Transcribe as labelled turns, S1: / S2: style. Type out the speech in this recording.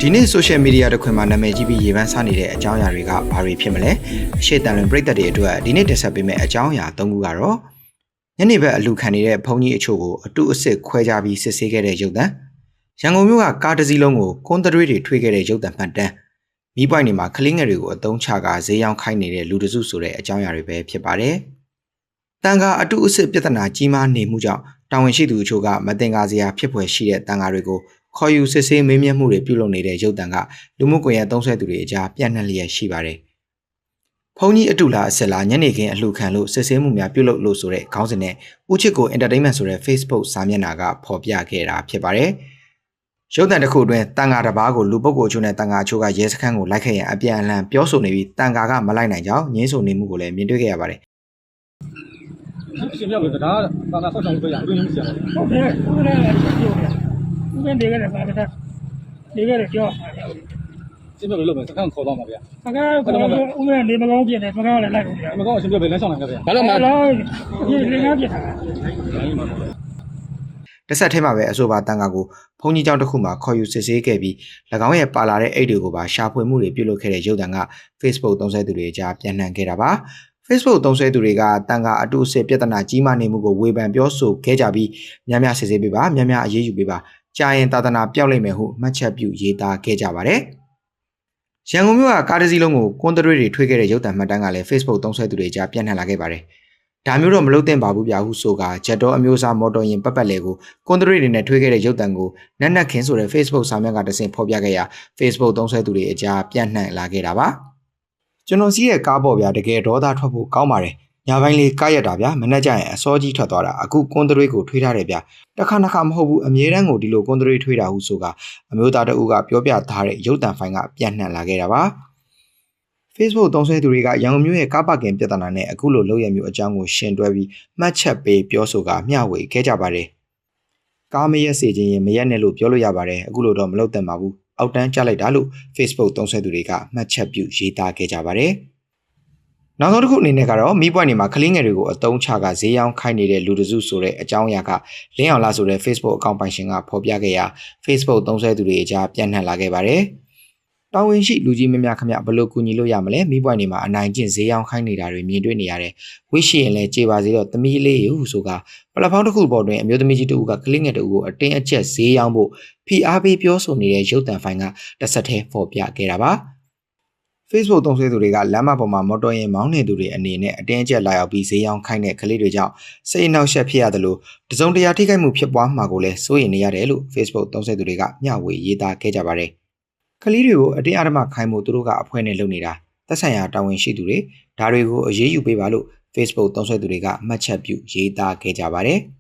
S1: ဒီနေ့ social media တခွင်မှာနာမည်ကြီးပြီးရေပန်းစားနေတဲ့အကြောင်းအရာတွေကဘာတွေဖြစ်မလဲအရှိတန်လွင်ပြည်သက်တွေအတွက်ဒီနေ့တင်ဆက်ပေးမယ့်အကြောင်းအရာ၃ခုကတော့ညနေဘက်အလူခံနေတဲ့ဘုံကြီးအချို့ကိုအတုအစစ်ခွဲခြားပြီးစစ်ဆေးခဲ့တဲ့ရုပ်သံရန်ကုန်မြို့ကကားတစ်စီးလုံးကိုကွန်တရွေးတွေထွေးခဲ့တဲ့ရုပ်သံမှတ်တမ်းမိပွိုင်းတွေမှာကလေးငယ်တွေကိုအသုံးချကဈေးရောင်းခိုင်းနေတဲ့လူတစုဆိုတဲ့အကြောင်းအရာတွေပဲဖြစ်ပါတယ်တန်ခါအတုအစစ်ပြဿနာကြီးမားနေမှုကြောင့်တာဝန်ရှိသူအချို့ကမတင်ကားစရာဖြစ်ဖွယ်ရှိတဲ့တန်ခါတွေကိုခေါ်ယူစစ်ဆေးမေးမြန်းမှုတွေပြုလုပ်နေတဲ့ရုပ်သံကလူမှုကွန်ရက်သုံးဆွဲသူတွေအကြားပြန့်နှံ့လျက်ရှိပါတယ်။ဘုံကြီးအတူလားအဆက်လားညနေခင်းအလှခံလို့စစ်ဆေးမှုများပြုလုပ်လို့ဆိုတဲ့ခေါင်းစဉ်နဲ့ဦးချစ်ကို entertainment ဆိုတဲ့ Facebook စာမျက်နှာကဖော်ပြခဲ့တာဖြစ်ပါတယ်။ရုပ်သံတစ်ခုအတွင်းတန်ခါတစ်ပါးကိုလူပုဂ္ဂိုလ်အချို့နဲ့တန်ခါအချို့ကရဲစခန်းကိုလိုက်ခဲ့ရင်အပြန်အလှန်ပြောဆိုနေပြီးတန်ခါကမလိုက်နိုင်ကြောင်းညှင်းဆိုနေမှုကိုလည်းမြင်တွေ့ခဲ့ရပါတယ်
S2: ။ရှင်ပြောလို့ဒါကဘာသာဆောက်ဆောင်လို့ပြောရဘူးမရှိရဘူး
S3: ။ဟုတ်တယ်။ဟုတ်တယ်။ဦးကနေခဲ့တယ်ပါတော့။နေခဲ့တယ်ကြောက်ပါတယ်
S2: ။ရှင်ပြောလို့စကားခေါ်တော့မှာဗျာ
S3: ။စကားခေါ်တော့ဦးကနေမကောင်းဖြစ်တယ်စကားလည်းလိုက်လို့ဗျာ
S2: ။မကောင်းရှင်ပြောပဲလမ်းဆောင်နိုင်ကြဗျာ
S3: ။ဘာလို့မလဲ။ဒီလင်းကားပြတာ
S1: ။တစ်ဆက်ထဲမှာပဲအဆိုပါတန်ခါကိုဘုံကြီးကျောင်းတစ်ခုမှာခေါ်ယူစစ်ဆေးခဲ့ပြီး၎င်းရဲ့ပါလာတဲ့အိတ်တွေကိုပါရှာဖွေမှုတွေပြုလုပ်ခဲ့တဲ့ရုပ်သံက Facebook သုံးစွဲသူတွေကြားပြန့်နှံ့ခဲ့တာပါ။ Facebook သုံးစွဲသူတွေကတန်ခါအတုအစစ်ပြဿနာကြီးမားနေမှုကိုဝေဖန်ပြောဆိုခဲ့ကြပြီးများများစစ်ဆေးပေးပါများများအရေးယူပေးပါကြာရင်သာသနာပြောက်လိမ့်မယ်ဟုမှတ်ချက်ပြုရေးသားခဲ့ကြပါတယ်။ရန်ကုန်မြို့ကကားတစ်စီးလုံးကိုကွန်တရွေးတွေထွေးခဲ့တဲ့ရုပ်သံမှတ်တမ်းကလည်း Facebook သုံးစွဲသူတွေကြားပြန့်နှံ့လာခဲ့ပါတယ်။ဒါမျိုးတော့မလုပ်သင့်ပါဘူးဗျာဟုဆိုကဂျက်တော်အမျိုးအစားမော်တော်ယာဉ်ပတ်လေကိုကွန်တရွေးတွေနဲ့ထွေးခဲ့တဲ့ရုပ်သံကိုနက်နက်ခင်းဆိုတဲ့ Facebook စာမျက်နှာကတဆင့်ဖော်ပြခဲ့ရာ Facebook သုံးစွဲသူတွေအကြားပြန့်နှံ့လာခဲ့တာပါ။ကျွန်တော်စီးတဲ့ကားပေါ်ဗျာတကယ်ဒေါသထွက်ဖို့ကောင်းပါတယ်။ညပိုင်းလေးကားရတာဗျာမနှက်ကြရင်အစောကြီးထွက်သွားတာအခုကွန်တရွေးကိုထွေးထားတယ်ဗျာတစ်ခါတစ်ခါမဟုတ်ဘူးအမြဲတမ်းကိုဒီလိုကွန်တရွေးထွေးတာဟုဆိုကအမျိုးသားတအုပ်ကပြောပြထားတဲ့ရုပ်သံဖိုင်ကပြန့်နှံ့လာခဲ့တာပါ။ Facebook သုံးစွဲသူတွေကရန်ကုန်မြို့ရဲ့ကားပါကင်ပြဿနာနဲ့အခုလိုလုပ်ရမျိုးအကြောင်းကိုရှင်းတွဲပြီးမှတ်ချက်ပေးပြောဆိုကမျှဝေခဲ့ကြပါတယ်။ကားမရက်စေခြင်းရင်မရက်နဲ့လို့ပြောလို့ရပါတယ်အခုလိုတော့မလုပ်သင့်ပါဘူး။အောက်တန်းကျလိုက်တာလို့ Facebook သုံးစွဲသူတွေကမှတ်ချက်ပြုရေးသားခဲ့ကြပါတယ်။နောက်ဆုံးတစ်ခုအနေနဲ့ကတော့မိပွိုင်းတွေမှာကလေးငယ်တွေကိုအသုံးချကဈေးရောင်းခိုင်းနေတဲ့လူတစုဆိုတဲ့အကြောင်းအရာကလင်းအောင်လာဆိုတဲ့ Facebook အကောင့်ပိုင်ရှင်ကဖော်ပြခဲ့ရာ Facebook သုံးစွဲသူတွေအကြားပြန့်နှံ့လာခဲ့ပါတယ်။တာဝန်ရှိလူကြီးမများခမဘလို့ကူညီလို့ရမလဲမိပွိုင်းတွေမှာအနိုင်ကျင့်ဈေးရောင်းခိုင်းနေတာတွေမြင်တွေ့နေရတယ်။ဝိရှိရင်လည်းကြေပါစေတော့သမီးလေးဟုဆိုကပလက်ဖောင်းတစ်ခုပေါ်တွင်အမျိုးသမီးကြီးတူကကလေးငယ်တူကိုအတင်းအကျပ်ဈေးရောင်းဖို့ဖိအားပေးပြောဆိုနေတဲ့ရုပ်သံဖိုင်ကတစ်ဆက်တည်းဖော်ပြခဲ့တာပါ။ Facebook သုံးစွဲသူတွေကလမ်းမပေါ်မှာမော်တော်ယာဉ်မောင်းနေသူတွေအနေနဲ့အတင်းအကျပ်လာရောက်ပြီးဈေးရောင်းခိုင်းတဲ့ကလေးတွေကြောင့်စိတ်အနှောက်အယှက်ဖြစ်ရတယ်လို့တစုံတရာထိခိုက်မှုဖြစ်ပွားမှာကိုလည်းစိုးရိမ်နေရတယ်လို့ Facebook သုံးစွဲသူတွေကမျှဝေရေးသားခဲ့ကြပါတယ်။ကလေးတွေကိုအတင်းအဓမ္မခိုင်းမှုသူတို့ကအဖွဲနဲ့လုပ်နေတာသက်ဆိုင်ရာတာဝန်ရှိသူတွေဒါတွေကိုအရေးယူပေးပါလို့ Facebook သုံးစွဲသူတွေကမှတ်ချက်ပြုရေးသားခဲ့ကြပါတယ်။